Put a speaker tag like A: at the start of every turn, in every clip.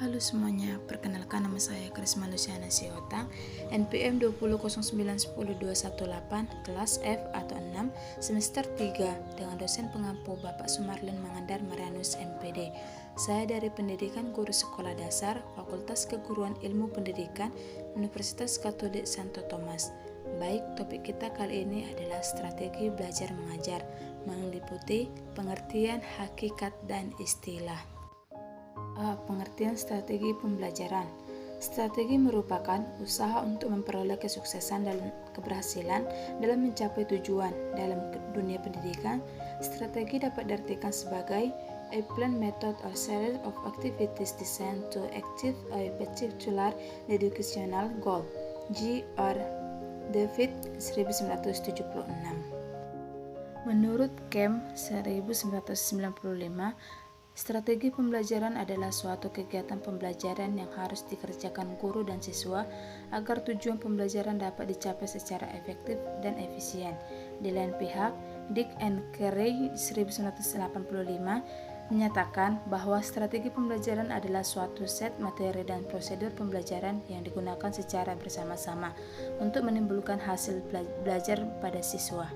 A: Halo semuanya, perkenalkan nama saya Karisma Luciana Sihota, NPM 209110218, kelas F atau 6, semester 3, dengan dosen pengampu Bapak Sumarlin Mangandar Marianus MPD. Saya dari Pendidikan Guru Sekolah Dasar, Fakultas Keguruan Ilmu Pendidikan, Universitas Katolik Santo Thomas. Baik, topik kita kali ini adalah strategi belajar mengajar, meliputi pengertian, hakikat, dan istilah. Pengertian strategi pembelajaran. Strategi merupakan usaha untuk memperoleh kesuksesan dan keberhasilan dalam mencapai tujuan. Dalam dunia pendidikan, strategi dapat diartikan sebagai a plan, method, or series of activities designed to achieve a particular educational goal. G.R. David 1976. Menurut Kemp 1995, strategi pembelajaran adalah suatu kegiatan pembelajaran yang harus dikerjakan guru dan siswa agar tujuan pembelajaran dapat dicapai secara efektif dan efisien. Di lain pihak, Dick and Carey 1985 menyatakan bahwa strategi pembelajaran adalah suatu set materi dan prosedur pembelajaran yang digunakan secara bersama-sama untuk menimbulkan hasil belajar pada siswa.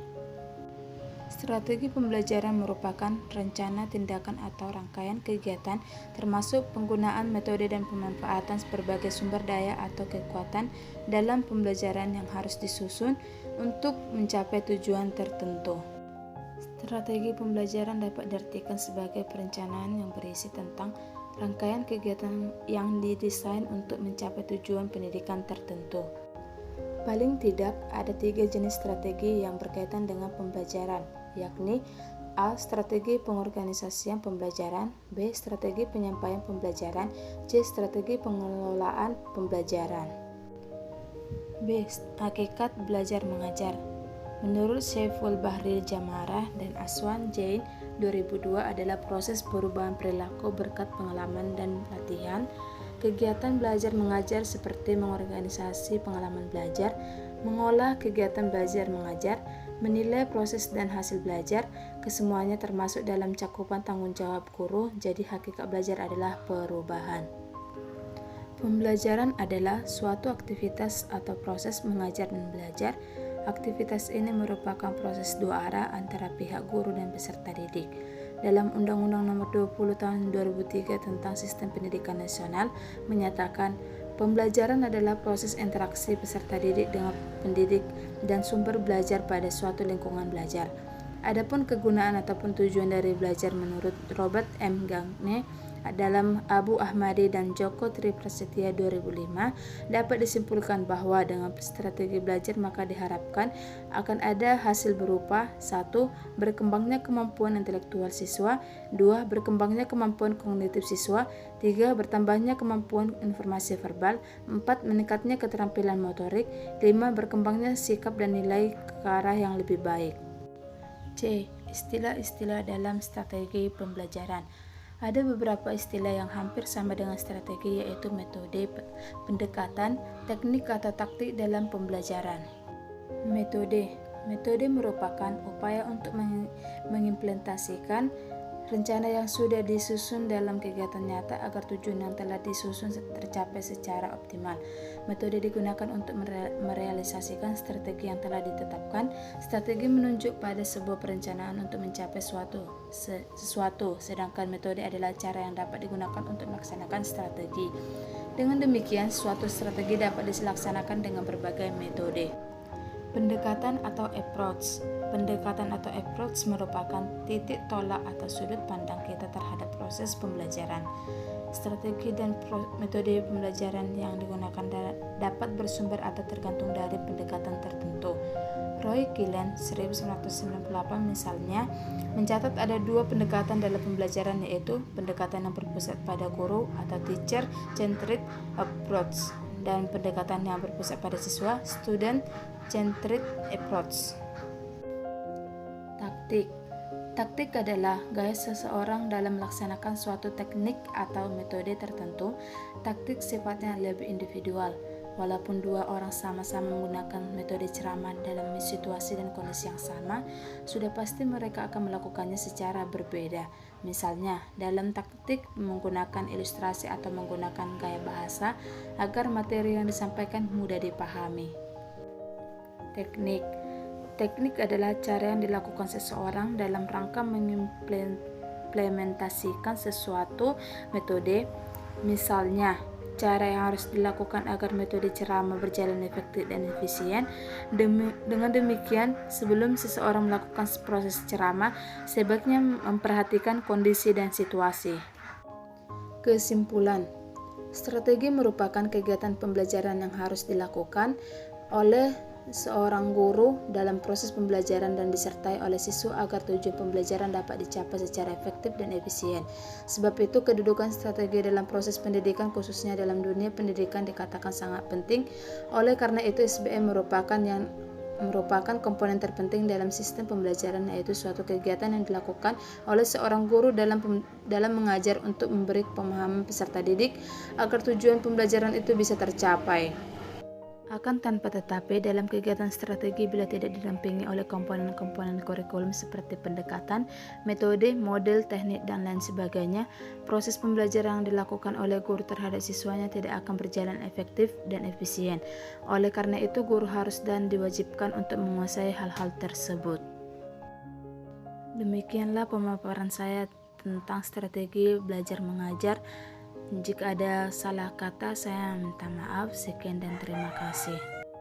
A: Strategi pembelajaran merupakan rencana, tindakan, atau rangkaian kegiatan termasuk penggunaan metode dan pemanfaatan berbagai sumber daya atau kekuatan dalam pembelajaran yang harus disusun untuk mencapai tujuan tertentu. Strategi pembelajaran dapat diartikan sebagai perencanaan yang berisi tentang rangkaian kegiatan yang didesain untuk mencapai tujuan pendidikan tertentu. Paling tidak, ada 3 jenis strategi yang berkaitan dengan pembelajaran, yakni A. Strategi pengorganisasian pembelajaran, B. Strategi penyampaian pembelajaran, C. Strategi pengelolaan pembelajaran. B. Hakikat belajar mengajar. Menurut Syaiful Bahri Jamarah dan Aswan Jain 2002 adalah proses perubahan perilaku berkat pengalaman dan latihan. Kegiatan belajar mengajar seperti mengorganisasi pengalaman belajar, mengolah kegiatan belajar mengajar, menilai proses dan hasil belajar, kesemuanya termasuk dalam cakupan tanggung jawab guru. Jadi hakikat belajar adalah perubahan. Pembelajaran adalah suatu aktivitas atau proses mengajar dan belajar. Aktivitas ini merupakan proses dua arah antara pihak guru dan peserta didik. Dalam Undang-Undang Nomor 20 Tahun 2003 tentang Sistem Pendidikan Nasional menyatakan pembelajaran adalah proses interaksi peserta didik dengan pendidik dan sumber belajar pada suatu lingkungan belajar. Adapun kegunaan ataupun tujuan dari belajar menurut Robert M. Gagne dalam Abu Ahmadi dan Joko Triprasetya 2005 dapat disimpulkan bahwa dengan strategi belajar maka diharapkan akan ada hasil berupa 1. Berkembangnya kemampuan intelektual siswa, 2. Berkembangnya kemampuan kognitif siswa, 3. Bertambahnya kemampuan informasi verbal, 4. Meningkatnya keterampilan motorik, 5. Berkembangnya sikap dan nilai ke arah yang lebih baik. C. Istilah-istilah dalam strategi pembelajaran. Ada beberapa istilah yang hampir sama dengan strategi, yaitu metode, pendekatan, teknik atau taktik dalam pembelajaran. Metode merupakan upaya untuk mengimplementasikan rencana yang sudah disusun dalam kegiatan nyata agar tujuan yang telah disusun tercapai secara optimal. Metode digunakan untuk merealisasikan strategi yang telah ditetapkan. Strategi menunjuk pada sebuah perencanaan untuk mencapai sesuatu, sedangkan metode adalah cara yang dapat digunakan untuk melaksanakan strategi. Dengan demikian, suatu strategi dapat dilaksanakan dengan berbagai metode. Pendekatan atau approach. Pendekatan atau approach merupakan titik tolak atau sudut pandang kita terhadap proses pembelajaran. Strategi dan metode pembelajaran yang digunakan dapat bersumber atau tergantung dari pendekatan tertentu. Roy Gillen 1998 misalnya mencatat ada 2 pendekatan dalam pembelajaran, yaitu pendekatan yang berpusat pada guru atau teacher-centered approach dan pendekatan yang berpusat pada siswa, student-centered approach. Taktik adalah gaya seseorang dalam melaksanakan suatu teknik atau metode tertentu. Taktik sifatnya lebih individual. Walaupun 2 orang sama-sama menggunakan metode ceramah dalam situasi dan kondisi yang sama, sudah pasti mereka akan melakukannya secara berbeda. Misalnya, dalam taktik menggunakan ilustrasi atau menggunakan gaya bahasa agar materi yang disampaikan mudah dipahami. Teknik. Teknik adalah cara yang dilakukan seseorang dalam rangka mengimplementasikan sesuatu metode. Misalnya, cara yang harus dilakukan agar metode ceramah berjalan efektif dan efisien. Dengan demikian, sebelum seseorang melakukan proses ceramah, sebaiknya memperhatikan kondisi dan situasi. Kesimpulan, strategi merupakan kegiatan pembelajaran yang harus dilakukan oleh seorang guru dalam proses pembelajaran dan disertai oleh siswa agar tujuan pembelajaran dapat dicapai secara efektif dan efisien. Sebab itu, kedudukan strategi dalam proses pendidikan, khususnya dalam dunia pendidikan, dikatakan sangat penting. Oleh karena itu, SBM merupakan komponen terpenting dalam sistem pembelajaran, yaitu suatu kegiatan yang dilakukan oleh seorang guru dalam mengajar untuk memberi pemahaman peserta didik agar tujuan pembelajaran itu bisa tercapai. Akan tanpa tetapi, dalam kegiatan strategi bila tidak didampingi oleh komponen-komponen kurikulum seperti pendekatan, metode, model, teknik, dan lain sebagainya, proses pembelajaran yang dilakukan oleh guru terhadap siswanya tidak akan berjalan efektif dan efisien. Oleh karena itu, guru harus dan diwajibkan untuk menguasai hal-hal tersebut. Demikianlah pemaparan saya tentang strategi belajar mengajar. Jika ada salah kata, saya minta maaf. Sekian dan terima kasih.